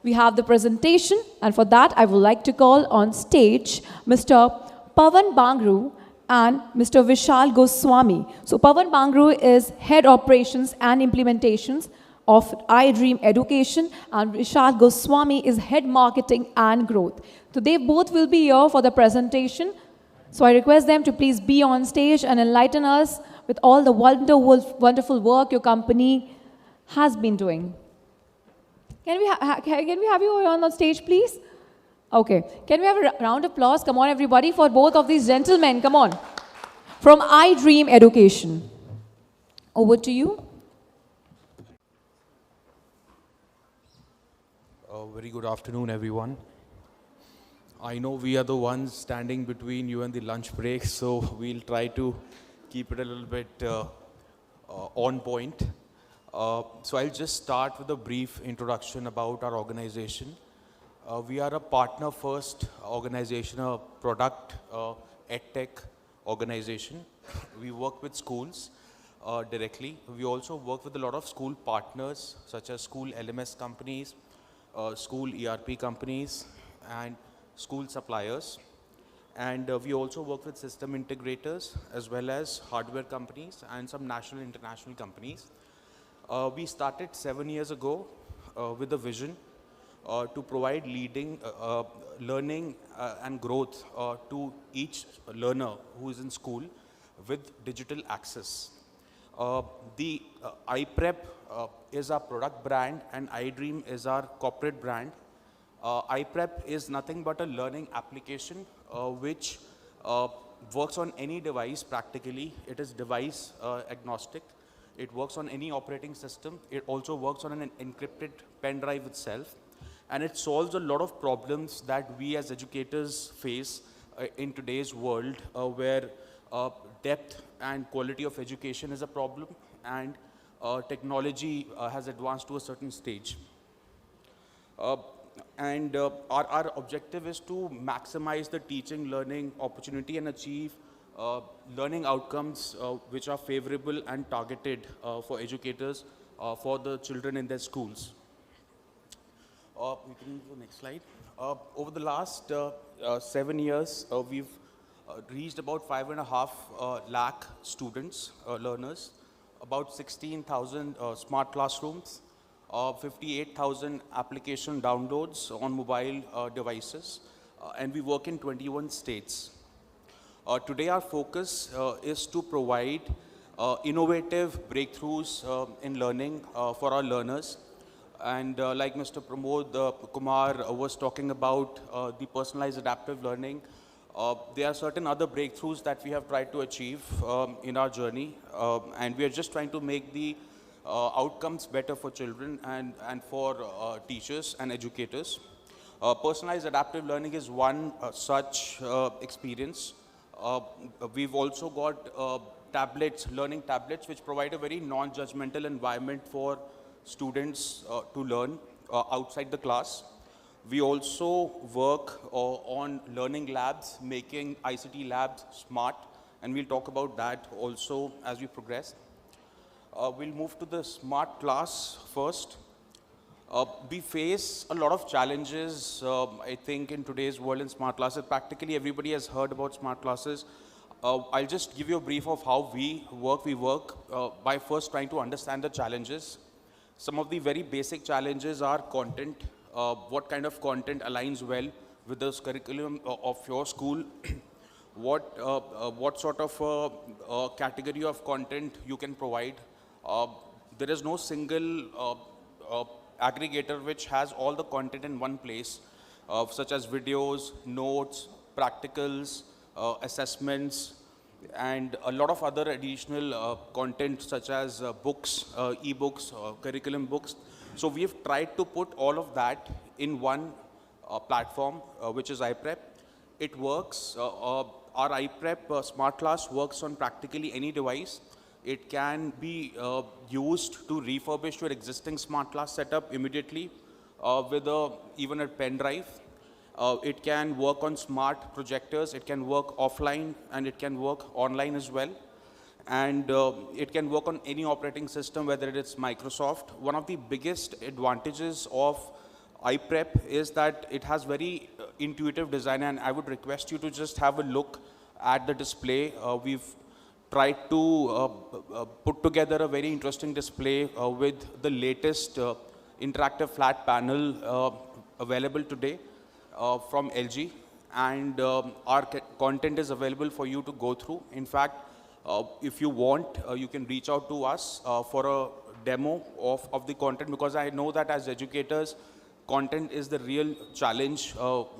we have the presentation, and for that I would like to call on stage Mr. 𝗙𝗶𝗸𝗲 and Mr. 𝗙விஷால் Goswami. So 𝗙𝗶𝗸𝗲 is Head Operations and Implementations of iDream Education, and 𝗙விஷால் Goswami is Head Marketing and Growth. So they both will be here for the presentation. So I request them to please be on stage and enlighten us with all the wonderful work your company has been doing. Can we have you on the stage, please? Okay. Can we have a round of applause? Come on, everybody, for both of these gentlemen. Come on. From iDream Education. Over to you. Very good afternoon, everyone. I know we are the ones standing between you and the lunch break, so we'll try to keep it a little bit on point. So I'll just start with a brief introduction about our organization. We are a partner-first organization, a product edtech organization. We work with schools directly. We also work with a lot of school partners, such as school LMS companies, school ERP companies, and school suppliers. And we also work with system integrators, as well as hardware companies and some national and international companies. We started 7 years ago with a vision to provide learning and growth to each learner who is in school with digital access. The iPrep is our product brand and iDream is our corporate brand. iPrep is nothing but a learning application which works on any device practically. It is device agnostic. It works on any operating system. It also works on an encrypted pen drive itself. And it solves a lot of problems that we as educators face in today's world where depth and quality of education is a problem and technology has advanced to a certain stage. Our objective is to maximize the teaching learning opportunity and achieve learning outcomes which are favorable and targeted for educators for the children in their schools. We can move to the next slide. Over the last 7 years, we've reached about 5.5 lakh students, learners, about 16,000 smart classrooms, 58,000 application downloads on mobile devices, and we work in 21 states. Today our focus is to provide innovative breakthroughs in learning for our learners. And like Mr. Pramod Kumar was talking about the personalized adaptive learning, there are certain other breakthroughs that we have tried to achieve in our journey, and we are just trying to make the outcomes better for children and for teachers and educators. Personalized adaptive learning is one such experience. We've also got tablets, learning tablets, which provide a very non-judgmental environment for students to learn outside the class. We also work on learning labs, making ICT labs smart, and we'll talk about that also as we progress. We'll move to the smart class first. We face a lot of challenges, I think, in today's world in smart classes. Practically everybody has heard about smart classes. I'll just give you a brief of how we work. We work by first trying to understand the challenges. Some of the very basic challenges are content. What kind of content aligns well with the curriculum of your school? What sort of category of content you can provide? There is no single aggregator which has all the content in one place, such as videos, notes, practicals, assessments, and a lot of other additional content such as books, e-books, curriculum books. So we've tried to put all of that in one platform, which is iPrep. It works, our iPrep smart class works on practically any device. It can be used to refurbish your existing smart class setup immediately with even a pen drive. It can work on smart projectors, it can work offline, and it can work online as well. And it can work on any operating system, whether it's Microsoft. One of the biggest advantages of iPrep is that it has very intuitive design, and I would request you to just have a look at the display. We've tried to put together a very interesting display with the latest interactive flat panel available today from LG, and our content is available for you to go through. In fact, if you want, you can reach out to us for a demo of the content, because I know that as educators, content is the real challenge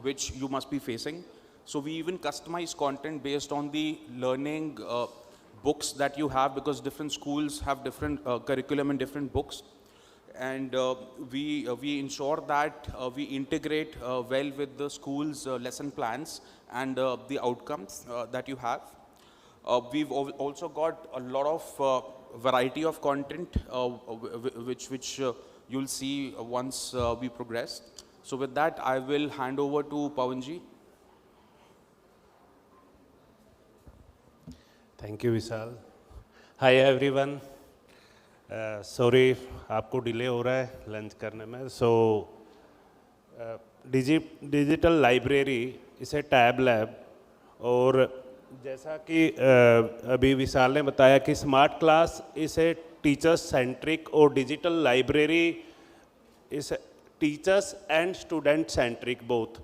which you must be facing. So we even customize content based on the learning books that you have, because different schools have different curriculum and different books. And we ensure that we integrate well with the school's lesson plans and the outcomes that you have. We've also got a lot of variety of content which you'll see once we progress. So with that, I will hand over to Pawanji. Thank you, Vishal. Hi everyone. Sorry, आपको delay हो रहा है lunch करने में. So digital library इसे tab lab, और जैसा कि अभी विशाल ने बताया कि स्मार्ट क्लास इसे टीचर्स सेंट्रिक और डिजिटल लाइब्रेरी इस teachers and student centric both.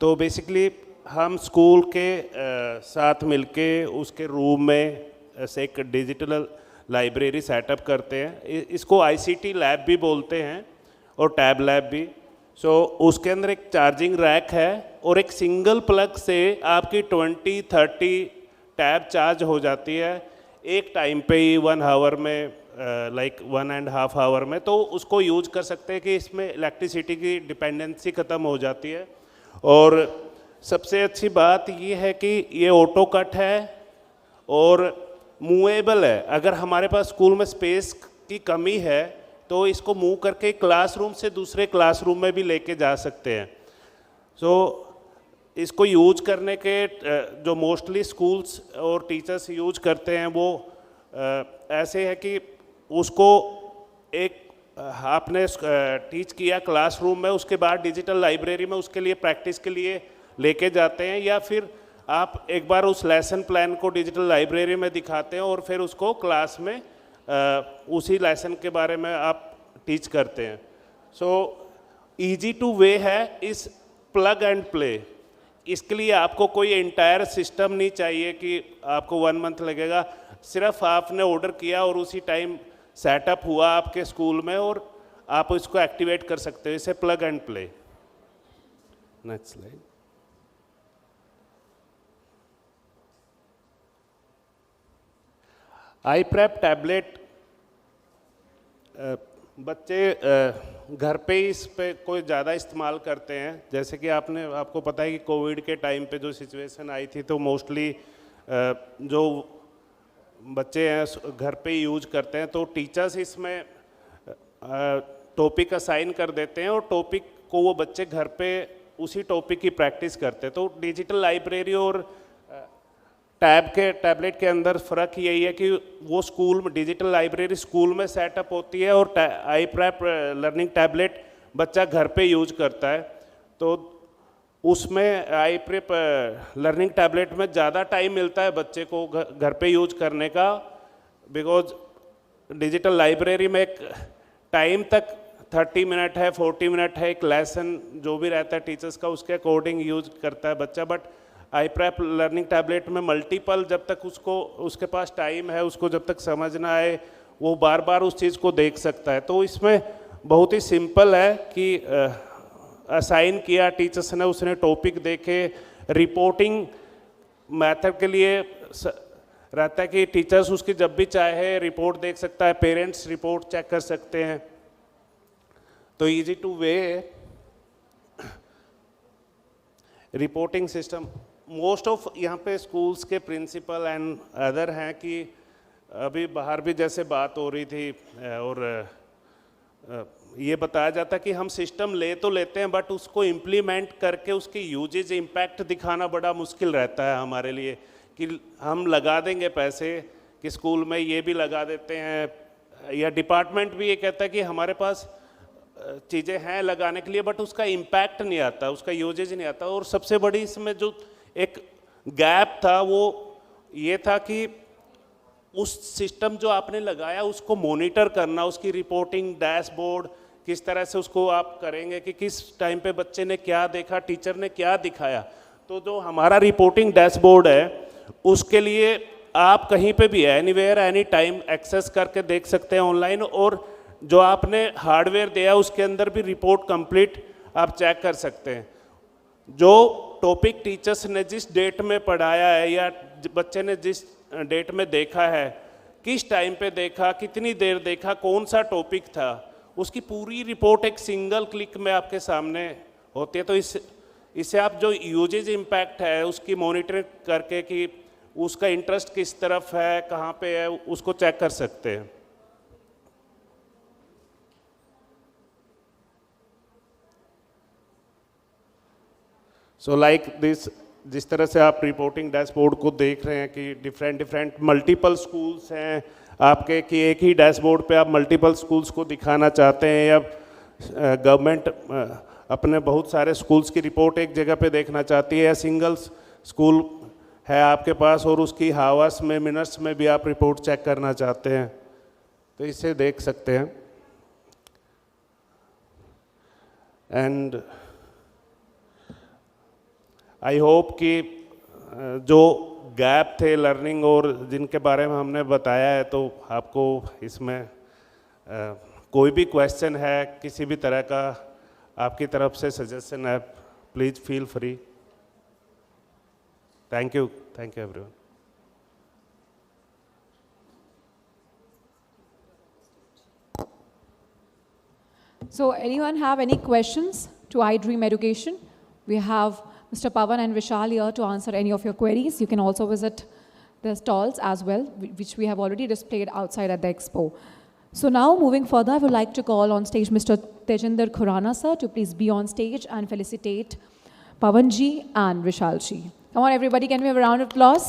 तो बेसिकली हम स्कूल के साथ मिलके उसके रूम में ऐसे एक डिजिटल लाइब्रेरी सेटअप करते हैं. इसको ICT लैब भी बोलते हैं और टैब लैब भी. सो उसके अंदर एक चार्जिंग रैक है और एक सिंगल प्लग से आपकी 20-30 टैब चार्ज हो जाती है एक टाइम पे ही, 1 आवर में, लाइक 1.5 आवर में. तो उसको यूज कर सकते हैं कि इसमें इलेक्ट्रिसिटी की डिपेंडेंसी ख़त्म हो जाती है. और सबसे अच्छी बात ये है कि ये ऑटो कट है और मूवेबल है. अगर हमारे पास स्कूल में स्पेस की कमी है तो इसको मूव करके क्लासरूम से दूसरे क्लासरूम में भी लेके जा सकते हैं. सो इसको यूज करने के जो मोस्टली स्कूल्स और टीचर्स यूज करते हैं वो ऐसे है कि उसको एक आपने टीच किया क्लासरूम में, उसके बाद डिजिटल लाइब्रेरी में उसके लिए प्रैक्टिस के लिए लेके जाते हैं, या फिर आप एक बार उस लेसन प्लान को डिजिटल लाइब्रेरी में दिखाते हैं और फिर उसको क्लास में उसी लेसन के बारे में आप टीच करते हैं. सो ईजी टू वे है इस प्लग एंड प्ले. इसके लिए आपको कोई एंटायर सिस्टम नहीं चाहिए कि आपको 1 मंथ लगेगा. सिर्फ आपने ऑर्डर किया और उसी टाइम सेटअप हुआ आपके स्कूल में और आप इसको एक्टिवेट कर सकते हो. इसे plug and play. Next slide. iPrep tablet बच्चे घर पे ही इस पे कोई ज़्यादा इस्तेमाल करते हैं. जैसे कि आपको पता है कि कोविड के टाइम पे जो सिचुएशन आई थी तो मोस्टली जो बच्चे हैं घर पे ही यूज करते हैं. तो टीचर्स इसमें टॉपिक असाइन कर देते हैं और टॉपिक को वो बच्चे घर पे उसी टॉपिक की प्रैक्टिस करते हैं. तो डिजिटल लाइब्रेरी और टैबलेट के अंदर फ़र्क यही है कि वो स्कूल में डिजिटल लाइब्रेरी स्कूल में सेटअप होती है और iPrep लर्निंग टैबलेट बच्चा घर पे यूज करता है. तो उसमें iPrep लर्निंग टैबलेट में ज़्यादा टाइम मिलता है बच्चे को घर पे यूज करने का, बिकॉज डिजिटल लाइब्रेरी में एक टाइम तक 30 मिनट है, 40 मिनट है, एक लेसन जो भी रहता है टीचर्स का उसके अकॉर्डिंग यूज करता है बच्चा. बट iPrep लर्निंग टैबलेट में मल्टीपल, जब तक उसके पास टाइम है, उसको जब तक समझ ना आए वो बार बार उस चीज़ को देख सकता है. तो इसमें बहुत ही सिंपल है कि असाइन किया टीचर्स ने, उसने टॉपिक देखे. रिपोर्टिंग मेथड के लिए रहता है कि टीचर्स उसकी जब भी चाहे रिपोर्ट देख सकता है, पेरेंट्स रिपोर्ट चेक कर सकते हैं. तो easy two way reporting system. Most of यहाँ पे स्कूल्स के प्रिंसिपल एंड अदर हैं कि अभी बाहर भी जैसे बात हो रही थी और ये बताया जाता है कि हम सिस्टम ले तो लेते हैं बट उसको इम्प्लीमेंट करके उसकी यूजेज इम्पैक्ट दिखाना बड़ा मुश्किल रहता है हमारे लिए. कि हम लगा देंगे पैसे कि स्कूल में ये भी लगा देते हैं, या डिपार्टमेंट भी ये कहता है कि हमारे पास चीज़ें हैं लगाने के लिए, बट उसका इम्पैक्ट नहीं आता, उसका यूजेज नहीं आता। और सबसे बड़ी इसमें जो एक गैप था वो ये था कि उस सिस्टम जो आपने लगाया उसको मॉनिटर करना, उसकी रिपोर्टिंग, डैशबोर्ड किस तरह से उसको आप करेंगे कि किस टाइम पे बच्चे ने क्या देखा, टीचर ने क्या दिखाया। तो जो हमारा रिपोर्टिंग डैशबोर्ड है उसके लिए आप कहीं पे भी एनीवेयर एनी टाइम एक्सेस करके देख सकते हैं ऑनलाइन, और जो आपने हार्डवेयर दिया उसके अंदर भी रिपोर्ट कंप्लीट आप चेक कर सकते हैं। जो टॉपिक टीचर्स ने जिस डेट में पढ़ाया है या बच्चे ने जिस डेट में देखा है, किस टाइम पे देखा, कितनी देर देखा, कौन सा टॉपिक था, उसकी पूरी रिपोर्ट एक सिंगल क्लिक में आपके सामने होती है। तो इससे आप जो यूजेज इम्पैक्ट है उसकी मॉनिटरिंग करके कि उसका इंटरेस्ट किस तरफ है, कहाँ पे है, उसको चेक कर सकते हैं। सो लाइक दिस, जिस तरह से आप रिपोर्टिंग डैशबोर्ड को देख रहे हैं कि डिफरेंट मल्टीपल स्कूल्स हैं आपके, कि एक ही डैशबोर्ड पे आप मल्टीपल स्कूल्स को दिखाना चाहते हैं, या गवर्नमेंट अपने बहुत सारे स्कूल्स की रिपोर्ट एक जगह पे देखना चाहती है, या सिंगल स्कूल है आपके पास और उसकी हावर्स में, मिनट्स में भी आप रिपोर्ट चेक करना चाहते हैं, तो इसे देख सकते हैं। एंड आई होप कि जो गैप थे लर्निंग और जिनके बारे में हमने बताया है, तो आपको इसमें कोई भी क्वेश्चन है, किसी भी तरह का आपकी तरफ से सजेशन है, please feel free. Thank you everyone. So anyone have any questions to iDream Education? We have Mr. Pavan and Vishal here to answer any of your queries. You can also visit the stalls as well, which we have already displayed outside at the expo. So now moving further, I would like to call on stage Mr. 𝗙𝗹𝗹𝗲 sir to please be on stage and felicitate Pavan ji and Vishal ji. Come on everybody, can we have a round of applause?